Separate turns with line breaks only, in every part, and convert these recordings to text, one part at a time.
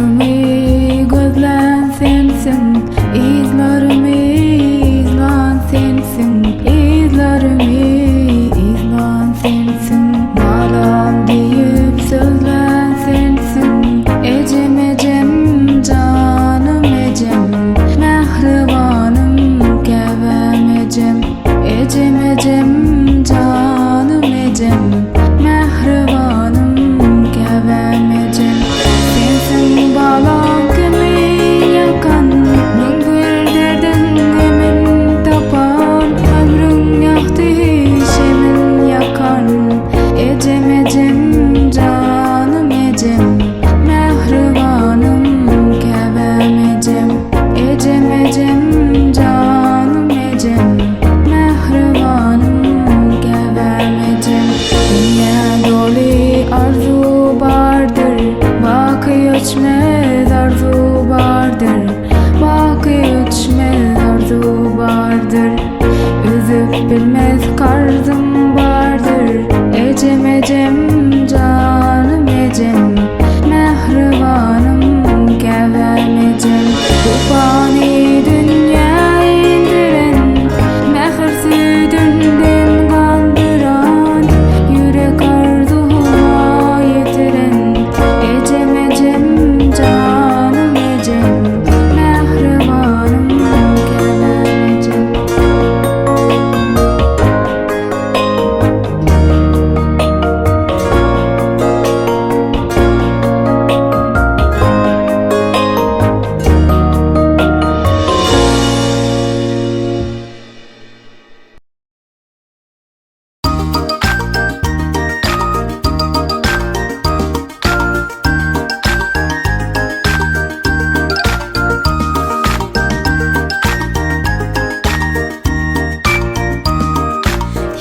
İzlerimi gözlen sensin, izlerimi izlan sensin, izlerimi izlan sensin. Nalan deyip sözlen sensin, ecem ecem canım ecem, mehribanım kevem ecem, ecem ecem canım ecem, mehribanım kevem ecem. Sensin balam kimin yakan, min bir derdin kimin tapan, ömrün yaktı şemin yakan, ecem ecem canım ecem, mehribanım kevem ecem, ecem ecem canım ecem, mehribanım kevem ecem. Dünya dolu arzu vardır, bakı ölçmez arzu vardır, bakı ölçmez arzu vardır. Üzüp bilmez karzım vardır, ecem ecem canım ecem, mehribanım kevem ecem. Bu fani dünya indiren, mehirsi dünden kandıran, yürek arzuma yetiren, ecem ecem canım ecem, mehribanım kevem ecem.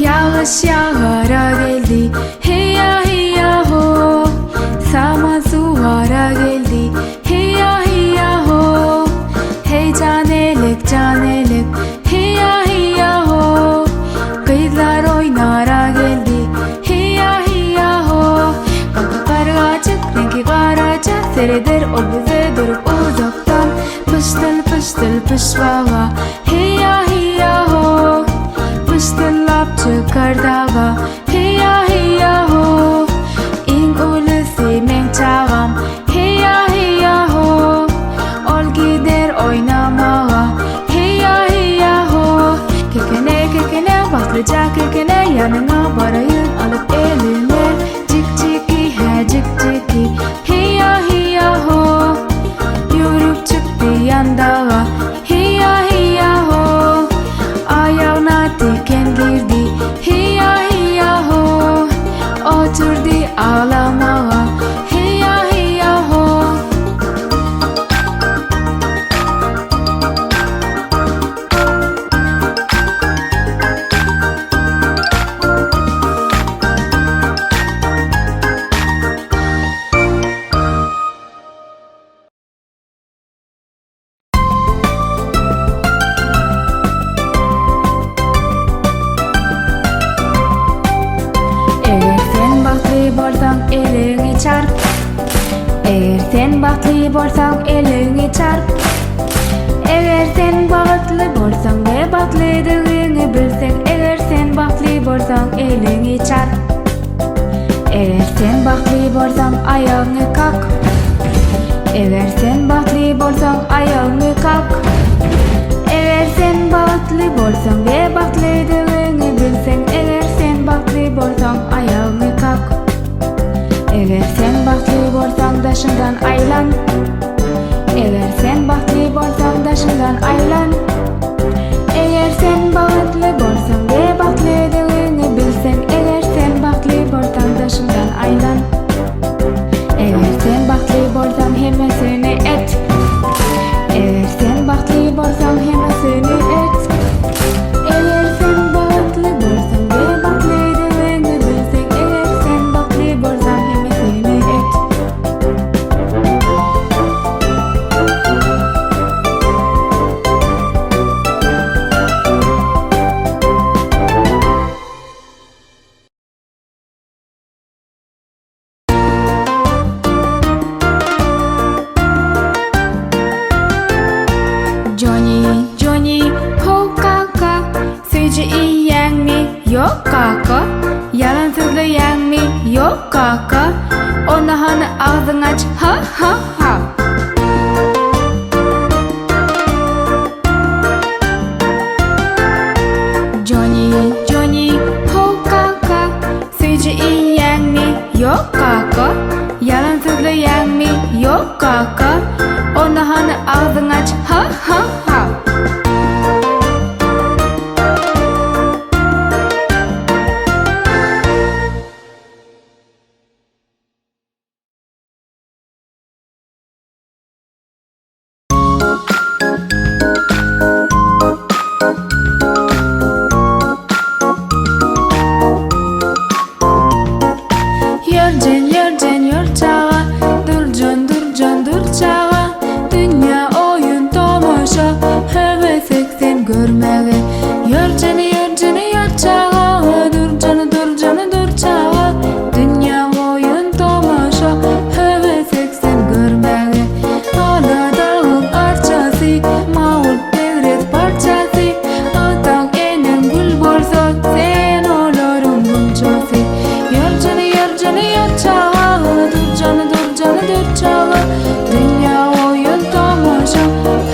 Yağış yağara geldi, hiya hiya ho. Sama zuhara geldi, hiya hiya ho. Hey canelik, hiya hiya ho. Kızlar oynara geldi, hiya hiya ho. Kalkaklar açık, rengi karaca, seyreder o bize durup uzaktan. Pıştıl pıştıl pışbava, hiya hiya ho. Pıştıllap çıkar dağa, hiya hiya ho. İng ulusi men çağam, hiya hiya ho. Ol gider oynamağa, hiya hiya ho. Kekene kekene başlıca kekene, yanına barayın alıp eline. Cik ciki he cik ciki, hiya hiya ho. Yürüp çıktı yan dağa, hiya hiya ho. Ayağına diken girdi, hiya hiya ho. Oturdu ağlamağa, hiya hiya ho. Eğer sen bahtlı bolsang elini çarp, eğer sen bahtlı bolsang elini çarp. Eğer sen bahtlı bolsang ve bahtlıdığını bilsen, eğer sen bahtlı bolsang elini çarp. Eğer sen bahtlı bolsang ayağını kalk, eğer sen bahtlı bolsang ayağını kalk. Eğer sen bahtlı bolsang ve bahtlıdığını bilsen, eğer sen bahtlı bolsang ayağını kalk. Eğer sen bahtlı bolsang daşından aylan, eğer sen bahtlı bolsang daşından aylan. Eğer sen bahtlı bolsang ve bahtlıdığını bilsen, eğer sen bahtlı bolsang daşından aylan. Eğer sen bahtlı bolsang hemesini et, eğer sen bahtlı bolsang hemesini et. Eğer sen bahtlı bolsang ve bahtlıdığını bilsen, eğer sen bahtlı bolsang hemesini et. yok kaka. Yalan söyleyen mi? Yok kaka. Ona hani ağzını aç, ha ha ha. Johnny, Johnny, ho kaka. Söyleyen mi? Yok kaka. Yalan söyleyen mi? Yok kaka. Ona hani ağzını aç, ha ha ha. Yerden yurtağa, durcan durcağa. Dünya oyun tamaşa, heves eksen görmeye. Yerden yurtağa, durcan durcağa. Dünya oyun tamaşa, heves eksen görmeye. Aladağın arçası, mağul devret parçası. Atan enem gül borsa, sen olurun bunçası. Yerden yurtağa, durcan durcağa. Dünya oyun tamaşa,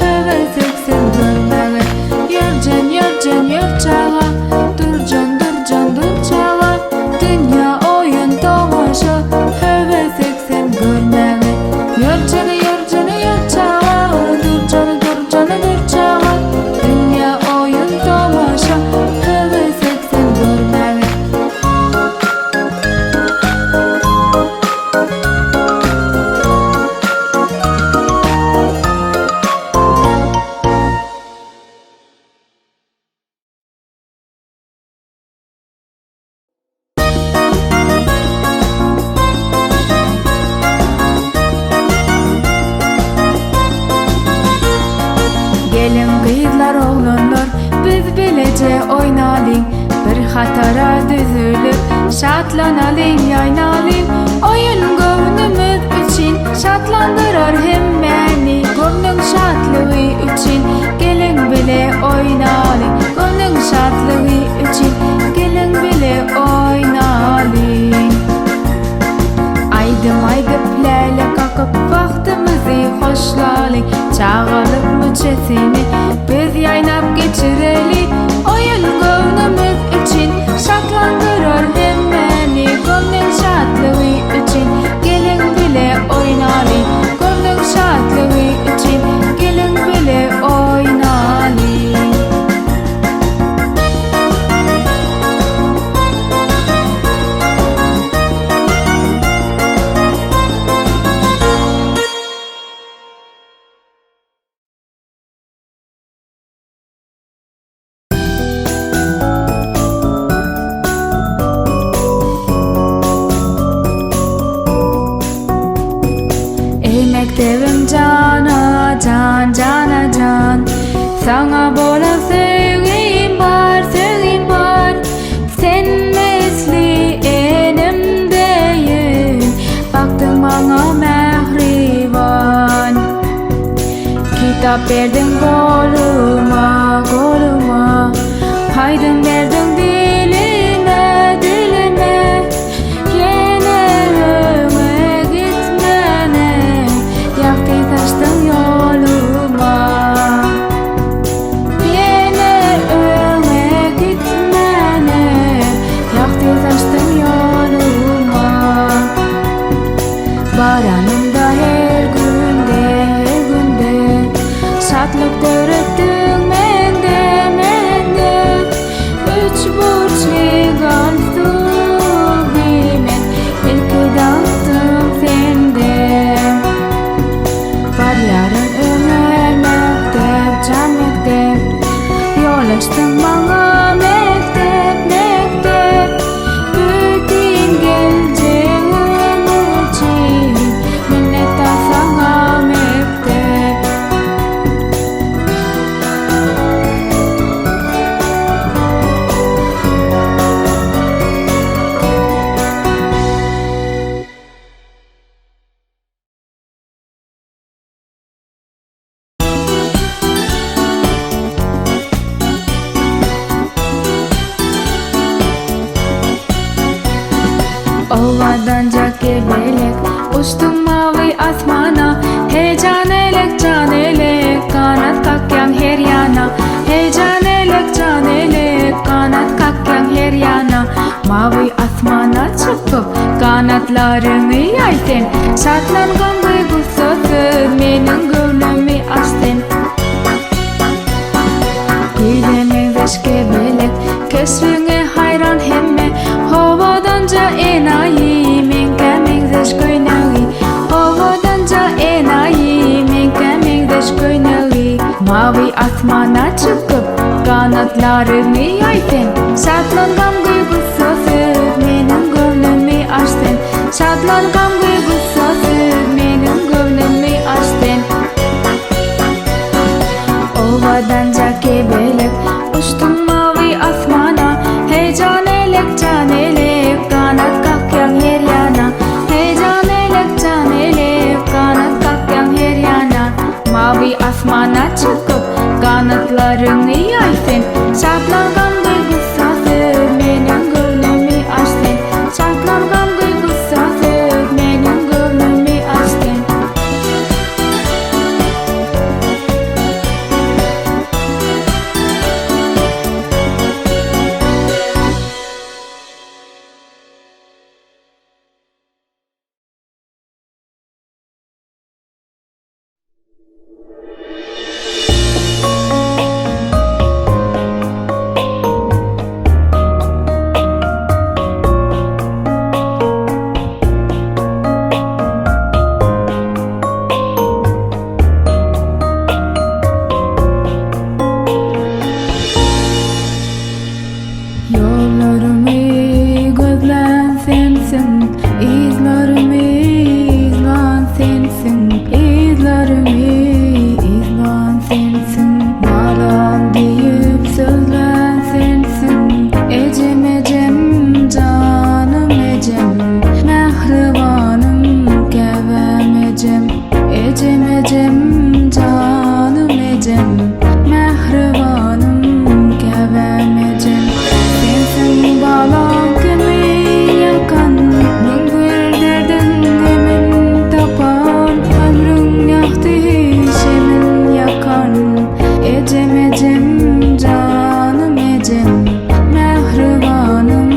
heves eksen görmeye. Yerden yurtağa, durcan durcağa. Dünya oyun tamaşa, heves eksen görmeye. Yerden yurtağa, durcan durcağa. Dünya oyun tamaşa, heves eksen görmeye. Gelin kızlar oğlanlar, biz bilece oynayalım. Bir hatara düzülüp şatlanalım, yaynalım. Oyun gönlümüz için şatlandırır hem beni. Gönlün şatlığı için gelin bile oynayalım. Gönlün şatlığı için gelin bile oynayalım. Aydım lele kakıp vaktimizi hoşlayalım. Çağırıp müçesini biz yaynap geçirelim. Oyun gönlümüz için şatlandırır hem beni. Gönlün şatlığı için gelin bile oynayalım. Gönlün şatlığı için gelin bile oynayalım. Mektebim cana can. Sana bola sevgim var. Sen mesli enimdeyim. Baktın bana mehriban. Kitap verdin koluma. Haydın verdin diline. Yenelime gitmene. Yaktı taştın yoluma. Yenelime gitmene. Yaktı taştın yoluma. Baranımda her günde şatlık görüttün mende. Üç burçlu galsın men, ilki dağıttım sende. Var yarın ömür mektep, can mektep. Yol açtın bana mektep. Bütün geleceğim için minnettar sana mektep. Uçtum mavi asmana, hey canelek kanat kakyan her yana. Hey canelek kanat kakyan her yana. Mavi asmana çıkıp kanatlarını yayten, şatlangan duygusuz menin gönlümü açtın. Gülemek beşke belek, keşfine hayran hemme. Havadanca enayi, men kemek deş köyneği. Havadanca enayi, men kemek deş köyneği. Mavi asmana çıkıp kanatlarını yayten, şatlangan duygusuz menin gönlümü açtın. Şatlangan duygusuz menin gönlümü açtın. Ovadanca kebelek, uçtum mavi asmana. Hey canelek kanat kakyan her yana. Hey canelek kanat kakyan her yana. Mavi asmana çıkıp kanatlarını yaytın, şatlangan duygusuz menin gönlümü açtın. Şatlangan duygusuz menin gönlümü açtın. Yollarımı gözlen sensin, izlerimi izlen sensin. İzlerimi izlen sensin, nalan deyip sözlen sensin. Ecem ecem canım ecem, mehribanım kevem ecem. Ecem ecem canım ecem, mehribanım kevem ecem. Sensin balam kimin yakan, min bir derdin emin tapan. Ömrün yaktı şemin yakan. Ecem ecem canım ecem, mehribanım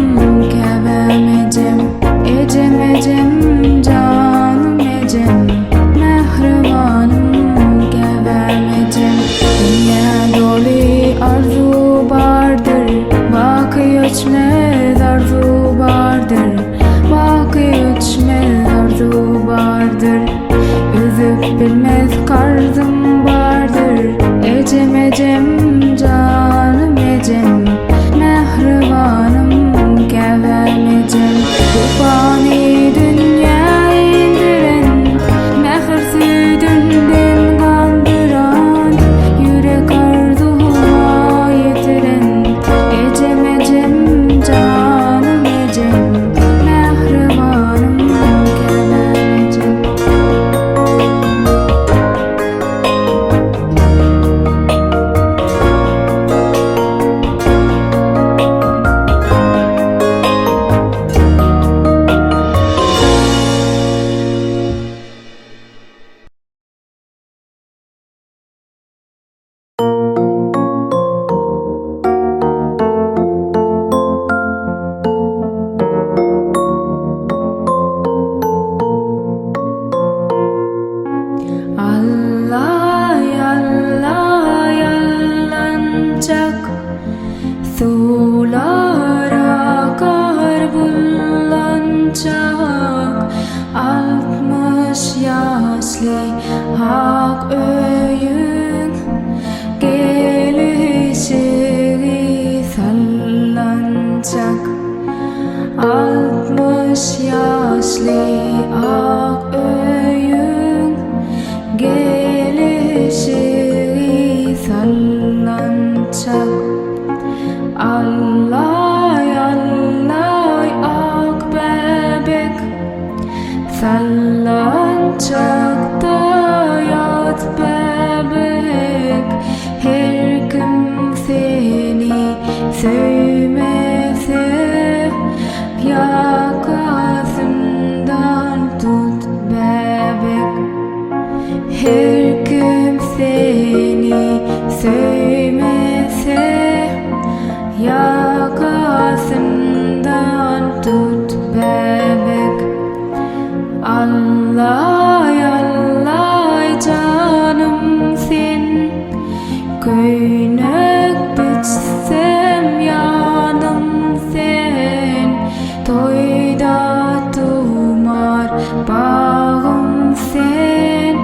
kevem ecem. Ecem ecem canım ecem, mehribanım kevem ecem. Dünya dolu arzu vardır, bakı ölçmez arzu vardır. Bakı ölçmez arzu vardır. Üzüp bilmez karzım vardır. Ecem ecem canım ecem, mehribanım kevem ecem. Bu fani dünya indiren, mehir südünden kandıran. Yürek arzuğa yetiren. Ecem ecem canım ecem, mehribanım kevem ecem. Allah Allah yalanacak, sulara akar bullanacak. 60 yaşlı hak öyün, gelişi sallanacak. 60 yaşlı ak öyün, gelişi sallanacak. Allah Allah ak bebek, sallanacak da yat bebek. bir gün seni sevmese, yakasından tut bebek. Allay allay canım sen, köynek biçsem yanım sen. Toyda tumar bağım sen,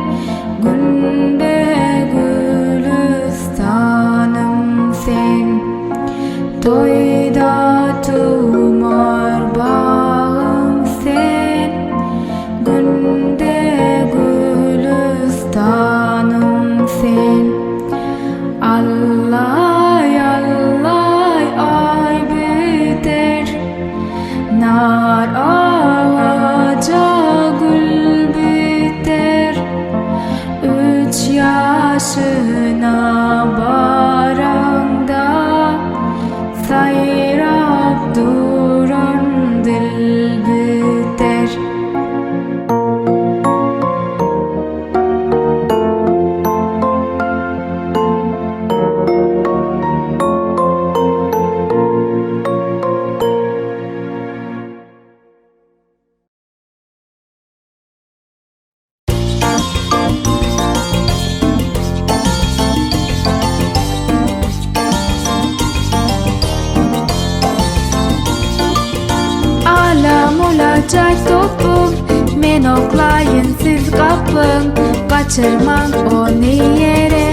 günde gülistanım sen. Toyda tumar bağım sen, günde gülistanım sen. Allay allay ay biter, nar ağaca gül biter. 3 yaşına baranda sayrap duran dil biter. Alam olacak topum, men oklayın siz kapın. Kaçırmam onu yere,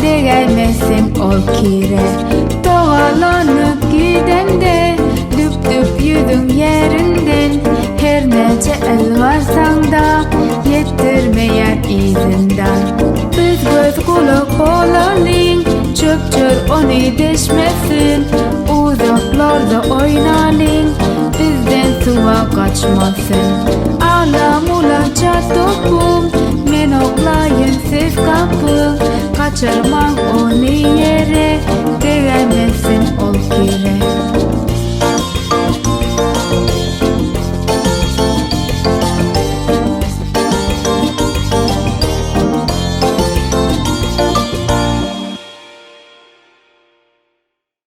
değermesin o kire. Doğalanıp gidende, düp düp yüzün yerinden. Her nece el varsan da, yettirmeyen izinden. Biz göz kulak olalım, çöp çöp onu deşmesin. Uzaklarda oynalım, bizden suva kaçmasın. Alam olacak topum, men oklayın siz kapı. Kaçırmam onu yere,